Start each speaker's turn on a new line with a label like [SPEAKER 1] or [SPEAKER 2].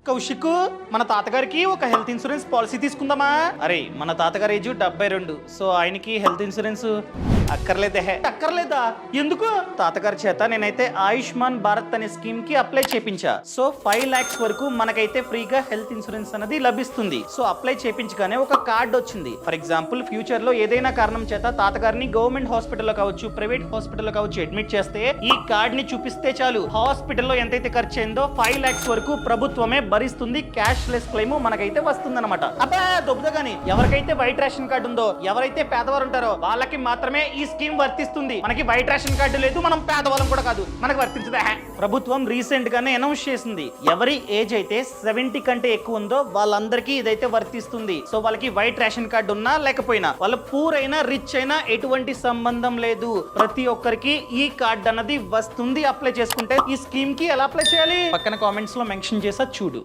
[SPEAKER 1] కౌశిక్, మన తాతగారికి ఒక హెల్త్ ఇన్సూరెన్స్ పాలసీ తీసుకుందామా? అరే, మన తాతగారి ఏజ్ 72, సో ఆయనకి హెల్త్ ఇన్సూరెన్స్ అక్కర్లేదా? ఎందుకు? తాతగారి చేత నేనైతే ఆయుష్మాన్ భారత్ అనే స్కీమ్ కి అప్లై చేపించా. సో 5 lakhs వరకు మనకైతే ఫ్రీగా హెల్త్ ఇన్సూరెన్స్ అనేది లభిస్తుంది. సో అప్లై చేపించగానే ఒక కార్డు వచ్చింది. ఫర్ ఎగ్జాంపుల్, ఫ్యూచర్ లో ఏదైనా కారణం చేత తాతగారిని గవర్నమెంట్ హాస్పిటల్లో కావచ్చు, ప్రైవేట్ హాస్పిటల్లో కావచ్చు అడ్మిట్ చేస్తే ఈ కార్డ్ ని చూపిస్తే చాలు, హాస్పిటల్లో ఎంతైతే ఖర్చు అయిందో 5 lakhs వరకు ప్రభుత్వమే భరిస్తుంది. క్యాష్ లెస్ క్లెయిమ్ మనకైతే వస్తుందన్నమాట. అబ్బా దొబ్బగాని, ఎవరికైతే వైట్ రేషన్ కార్డు ఉందో, ఎవరైతే పేదవారు ఉంటారో వాళ్ళకి మాత్రమే ఈ స్కీమ్ వర్తిస్తుంది. మనకి వైట్ రేషన్ కార్డు లేదు, మనం పేదవాళ్ళం కూడా కాదు, మనకు వర్తించదా? ప్రభుత్వం రీసెంట్ గానే అనౌన్స్ చేసింది, ఎవరి ఏజ్ అయితే 70 కంటే ఎక్కువ ఉందో వాళ్ళందరికీ ఇదైతే వర్తిస్తుంది. సో వాళ్ళకి వైట్ రేషన్ కార్డు ఉన్నా లేకపోయినా, వాళ్ళ పూర్ అయినా రిచ్ అయినా ఎటువంటి సంబంధం లేదు, ప్రతి ఒక్కరికి ఈ కార్డు అన్నది వస్తుంది. అప్లై చేసుకుంటే ఈ స్కీమ్ కి ఎలా అప్లై చేయాలి పక్కన కామెంట్స్ లో మెన్షన్ చేసా చూడు.